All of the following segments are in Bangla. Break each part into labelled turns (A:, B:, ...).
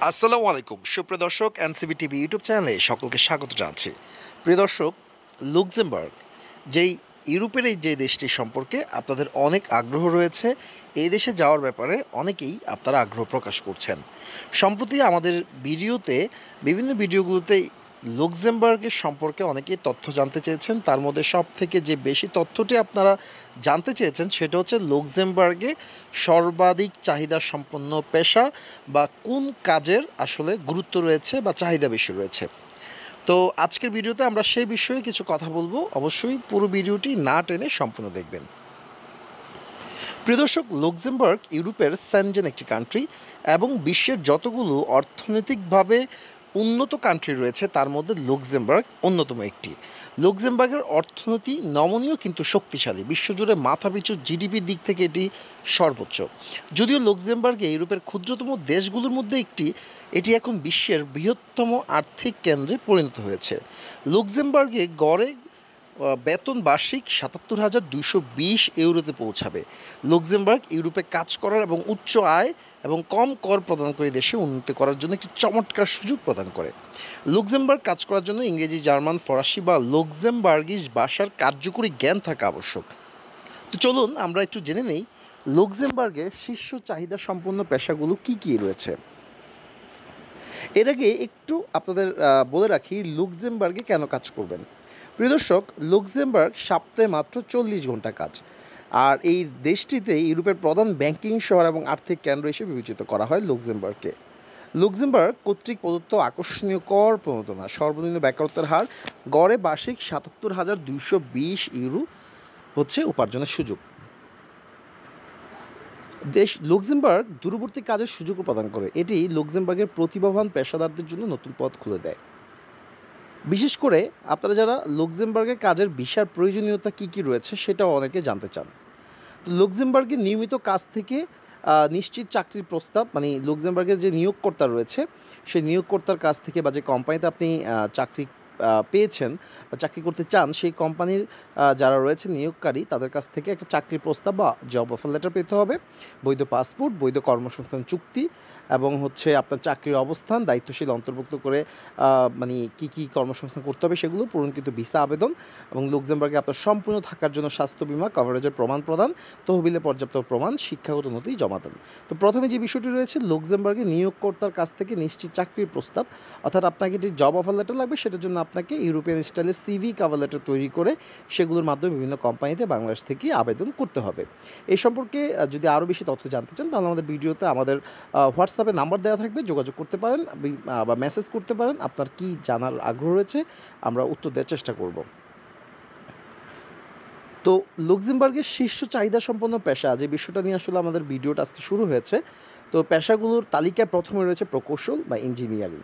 A: আসসালামু আলাইকুম সুপ্রিয় দর্শক এনসিবি টিভি ইউটিউব চ্যানেলে সকলকে স্বাগত জানাচ্ছি। প্রিয় দর্শক, লুক্সেমবার্গ যেই ইউরোপের এই যে দেশটি সম্পর্কে আপনাদের অনেক আগ্রহ রয়েছে। এই দেশে যাওয়ার ব্যাপারে অনেকেই আপনারা আগ্রহ প্রকাশ করছেন। সম্প্রতি আমাদের ভিডিওতে বিভিন্ন ভিডিওগুলোতে লুক্সেমবার্গের সম্পর্কে অনেকেই তথ্য জানতে চেয়েছেন। তার মধ্যে সব থেকে যে বেশি তথ্যটি আপনারা জানতে চেয়েছেন সেটা হচ্ছে লুক্সেমবার্গে সর্বাধিক চাহিদা সম্পন্ন পেশা বা কোন কাজের আসলে গুরুত্ব রয়েছে বা চাহিদা বেশি রয়েছে। তো আজকের ভিডিওতে আমরা সেই বিষয়ে কিছু কথা বলবো। অবশ্যই পুরো ভিডিওটি না টেনে সম্পূর্ণ দেখবেন। প্রিয় দর্শক, লুক্সেমবার্গ ইউরোপের সেনজেন একটি কান্ট্রি এবং বিশ্বের যতগুলো অর্থনৈতিকভাবে উন্নত কান্ট্রি রয়েছে তার মধ্যে লুক্সেমবার্গ অন্যতম একটি। লুক্সেমবার্গের অর্থনীতি নমনীয় কিন্তু শক্তিশালী। বিশ্বজুড়ে মাথাপিছু জিডিপির দিক থেকে এটি সর্বোচ্চ। যদিও লুক্সেমবার্গে ইউরোপের ক্ষুদ্রতম দেশগুলোর মধ্যে একটি, এটি এখন বিশ্বের বৃহত্তম আর্থিক কেন্দ্রে পরিণত হয়েছে। লুক্সেমবার্গে গড়ে বেতন বার্ষিক ৭৭,২২০ ইউরোতে পৌঁছাবে। লুক্সেমবার্গ ইউরোপে কাজ করার এবং উচ্চ আয় এবং কম কর প্রদানকারী দেশে উন্নতি করার জন্য একটি চমৎকার সুযোগ প্রদান করে। লুক্সেমবার্গ কাজ করার জন্য ইংরেজি, জার্মান, ফরাসি বা লুক্সেমবার্গিশ ভাষার কার্যকরী জ্ঞান থাকা আবশ্যক। তো চলুন আমরা একটু জেনে নেই লুক্সেমবার্গের শীর্ষ চাহিদা সম্পন্ন পেশাগুলো কি কি রয়েছে। এর আগে একটু আপনাদের বলে রাখি লুক্সেমবার্গে কেন কাজ করবেন। প্রিয় দর্শক, লুক্সেমবার্গ সপ্তাহে মাত্র 40 ঘন্টা কাজ। আর এই দেশটিতে ইউরোপের প্রধান ব্যাংকিং শহর এবং আর্থিক কেন্দ্র হিসেবে বিবেচিত করা হয় লুক্সেমবার্গকে। লুক্সেমবার্গ কর্তৃক প্রদত্ত আকর্ষণীয় কর প্রণোদনা, সর্বনিম্ন বেকারত্বের হার, গড়ে বার্ষিক ৭৭,২২০ ইউরো হচ্ছে উপার্জনের সুযোগ। লুক্সেমবার্গ দূরবর্তী কাজের সুযোগও প্রদান করে। এটি লুক্সেমবার্গের প্রতিভাবান পেশাদারদের জন্য নতুন পথ খুলে দেয়। বিশেষ করে আপনারা যারা লুক্সেমবার্গে কাজের ভিসার প্রয়োজনীয়তা কী কী রয়েছে সেটাও অনেকে জানতে চান। তো লুক্সেমবার্গে নিয়মিত কাজ থেকে নিশ্চিত চাকরির প্রস্তাব, মানে লুক্সেমবার্গের যে নিয়োগকর্তা রয়েছে সেই নিয়োগকর্তার কাছ থেকে বা যে কোম্পানিতে আপনি চাকরি পেয়েছেন বা চাকরি করতে চান সেই কোম্পানির যারা রয়েছে নিয়োগকারী তাদের কাছ থেকে একটা চাকরির প্রস্তাব বা জব অফার লেটার পেতে হবে, বৈধ পাসপোর্ট, বৈধ কর্মসংস্থান চুক্তি এবং হচ্ছে আপনার চাকরির অবস্থান, দায়িত্বশীল অন্তর্ভুক্ত করে মানে কী কী কর্মসংস্থান করতে হবে সেগুলো, পূরণকৃত ভিসা আবেদন এবং লুক্সেমবার্গে আপনার সম্পূর্ণ থাকার জন্য স্বাস্থ্য বিমা কভারেজের প্রমাণ প্রদান, তহবিলে পর্যাপ্ত প্রমাণ, শিক্ষাগত নথি জমা দেন। তো প্রথমে যে বিষয়টি রয়েছে লুক্সেমবার্গে নিয়োগকর্তার কাছ থেকে নিশ্চিত চাকরির প্রস্তাব, অর্থাৎ আপনাকে যে জব অফার লেটার লাগবে সেটার জন্য আপনাকে ইউরোপিয়ান স্টাইলের সিভি কভার লেটার তৈরি করে সেগুলোর মাধ্যমে বিভিন্ন কোম্পানিতে বাংলাদেশ থেকে আবেদন করতে হবে। এই সম্পর্কে যদি আরও বেশি তথ্য জানতে চান তাহলে আমাদের ভিডিওতে আমাদের হোয়াটসঅ্যাপে নাম্বার দেওয়া থাকবে, যোগাযোগ করতে পারেন বা মেসেজ করতে পারেন। আপনার কি জানার আগ্রহ রয়েছে আমরা উত্তর দেওয়ার চেষ্টা করব। তো লুক্সেমবার্গের শীর্ষ চাহিদা সম্পন্ন পেশা যে বিষয়টা নিয়ে আসলে আমাদের ভিডিওটা আজকে শুরু হয়েছে, তো পেশাগুলোর তালিকায় প্রথমে রয়েছে প্রকৌশল বা ইঞ্জিনিয়ারিং,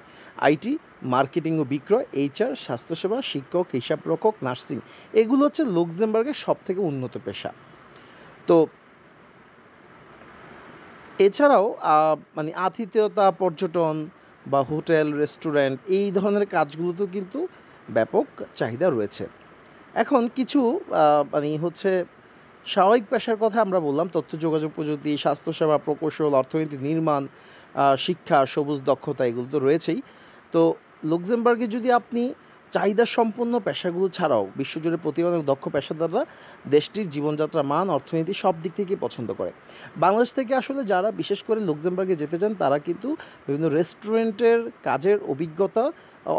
A: আইটি, মার্কেটিং ও বিক্রয়, এইচআর, স্বাস্থ্যসেবা, শিক্ষক, হিসাবরক্ষক, নার্সিং। এগুলো হচ্ছে লুক্সেমবার্গের সবথেকে উন্নত পেশা। তো এছাড়াও মানে আতিথেয়তা, পর্যটন বা হোটেল, রেস্টুরেন্ট এই ধরনের কাজগুলোতেও কিন্তু ব্যাপক চাহিদা রয়েছে। এখন কিছু মানে হচ্ছে স্বাভাবিক পেশার কথা আমরা বললাম, তথ্য যোগাযোগ প্রযুক্তি, স্বাস্থ্যসেবা, প্রকৌশল, অর্থনীতি, নির্মাণ, শিক্ষা, সবুজ দক্ষতা এগুলো তো রয়েছেই। তো লুক্সেমবার্গে যদি আপনি চাহিদা সম্পন্ন পেশাগুলো ছাড়াও বিশ্বজুড়ে প্রতিভাবান এবং দক্ষ পেশাদাররা দেশটির জীবনযাত্রার মান, অর্থনীতি সব দিক থেকেই পছন্দ করে। বাংলাদেশ থেকে আসলে যারা বিশেষ করে লুক্সেমবার্গে যেতে চান তারা কিন্তু বিভিন্ন রেস্টুরেন্টের কাজের অভিজ্ঞতা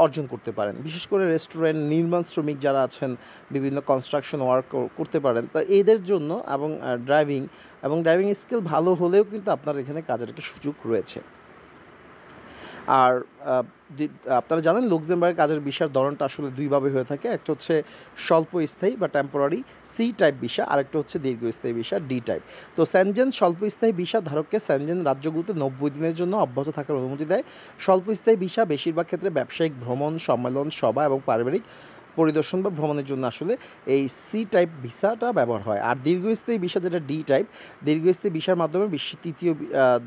A: অর্জন করতে পারেন। বিশেষ করে রেস্টুরেন্ট, নির্মাণ শ্রমিক যারা আছেন, বিভিন্ন কনস্ট্রাকশন ওয়ার্ক করতে পারেন, তো এদের জন্য এবং ড্রাইভিং স্কিল ভালো হলেও কিন্তু আপনার এখানে কাজের একটা সুযোগ রয়েছে। আর আপনারা জানেন লুক্সেমবার্গের কাজের ভিসার ধরনটা আসলে দুইভাবে হয়ে থাকে। একটা হচ্ছে স্বল্পস্থায়ী বা টেম্পোরারি সি টাইপ ভিসা, আরেকটা হচ্ছে দীর্ঘস্থায়ী ভিসা ডি টাইপ। তো সেনজেন স্বল্পস্থায়ী ভিসা ধারককে সেনজেন রাজ্যগুলোতে 90 দিনের জন্য অব্যাহত থাকার অনুমতি দেয়। স্বল্পস্থায়ী ভিসা বেশিরভাগ ক্ষেত্রে ব্যবসায়িক ভ্রমণ, সম্মেলন, সভা এবং পারিবারিক পরিদর্শন বা ভ্রমণের জন্য আসলে এই সি টাইপ ভিসাটা ব্যবহার হয়। আর দীর্ঘস্থায়ী ভিসা যেটা ডি টাইপ, দীর্ঘস্থায়ী ভিসার মাধ্যমে বিশ্বের তৃতীয়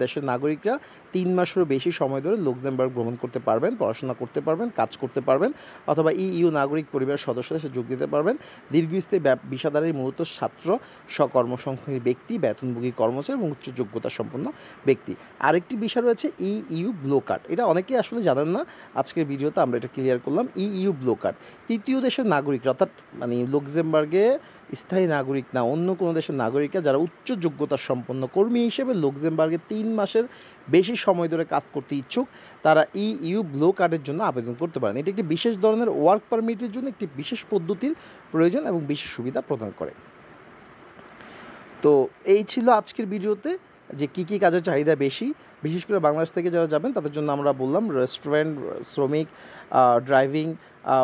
A: দেশের নাগরিকরা 3 মাসেরও বেশি সময় ধরে লুক্সেমবার্গ ভ্রমণ করতে পারবেন, পড়াশোনা করতে পারবেন, কাজ করতে পারবেন, অথবা ইইউ নাগরিক পরিবারের সদস্যদের সাথে যোগ দিতে পারবেন। দীর্ঘস্থায়ী ভিসাধারী মূলত ছাত্র, স্বকর্মসংস্থানী ব্যক্তি, বেতনভোগী কর্মচারী এবং উচ্চ যোগ্যতা সম্পন্ন ব্যক্তি। আরেকটি বিষয় রয়েছে ইইউ ব্লু কার্ড। এটা অনেকেই আসলে জানেন না, আজকের ভিডিওতে আমরা এটা ক্লিয়ার করলাম। ইইউ ব্লু কার্ড তৃতীয় দেশের নাগরিকরা, অর্থাৎ মানে লুক্সেমবার্গে স্থায়ী নাগরিক না, অন্য কোনো দেশের নাগরিকরা যারা উচ্চ যোগ্যতা সম্পন্ন কর্মী হিসেবে লুক্সেমবার্গে 3 মাসের বেশি সময় ধরে কাজ করতে ইচ্ছুক, তারা ইইউ ব্লু কার্ডের জন্য আবেদন করতে পারেন। এটি একটি বিশেষ ধরনের ওয়ার্ক পারমিটের জন্য একটি বিশেষ পদ্ধতির প্রয়োজন এবং বিশেষ সুবিধা প্রদান করে। তো এই ছিল আজকের ভিডিওতে যে কী কী কাজের চাহিদা বেশি, বিশেষ করে বাংলাদেশ থেকে যারা যাবেন তাদের জন্য আমরা বললাম রেস্টুরেন্ট শ্রমিক, ড্রাইভিং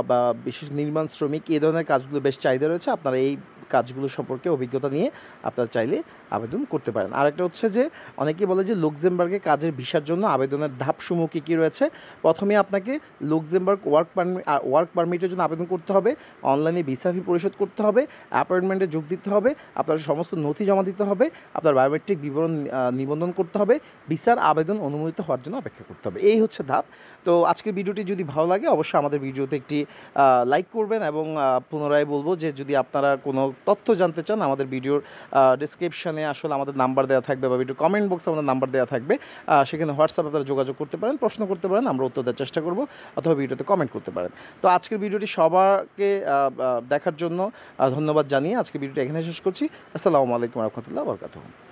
A: বা বিশেষ নির্মাণ শ্রমিক, এই ধরনের কাজগুলো বেশ চাহিদা রয়েছে। আপনারা এই কাজগুলো সম্পর্কে অভিজ্ঞতা নিয়ে আপনারা চাইলে আবেদন করতে পারেন। আরেকটা হচ্ছে যে অনেকেই বলে যে লুক্সেমবার্গে কাজের ভিসার জন্য আবেদনের ধাপসমূহ কী কী রয়েছে। প্রথমে আপনাকে লুক্সেমবার্গ ওয়ার্ক পারমিটের জন্য আবেদন করতে হবে, অনলাইনে ভিসা ফি পরিশোধ করতে হবে, অ্যাপয়েন্টমেন্টে যোগ দিতে হবে, আপনার সমস্ত নথি জমা দিতে হবে, আপনার বায়োমেট্রিক বিবরণ নিবন্ধন করতে হবে, ভিসার আবেদন অনুমোদিত হওয়ার জন্য অপেক্ষা করতে হবে। এই হচ্ছে ধাপ। তো আজকের ভিডিওটি যদি ভালো লাগে অবশ্যই আমাদের ভিডিওতে একটি লাইক করবেন, এবং পুনরায় বলবো যে যদি আপনারা কোনো তথ্য জানতে চান, আমাদের ভিডিওর ডিসক্রিপশানে আসলে আমাদের নাম্বার দেওয়া থাকবে, বা ভিডিও কমেন্ট বক্সে আমাদের নাম্বার দেওয়া থাকবে, সেখানে হোয়াটসঅ্যাপে আপনারা যোগাযোগ করতে পারেন, প্রশ্ন করতে পারেন, আমরা উত্তর দেওয়ার চেষ্টা করব, অথবা ভিডিওতে কমেন্ট করতে পারেন। তো আজকের ভিডিওটি সবাইকে দেখার জন্য ধন্যবাদ জানিয়ে আজকের ভিডিওটি এখানে শেষ করছি। আসসালামু আলাইকুম ওয়া রাহমাতুল্লাহি ওয়া বারাকাতুহু।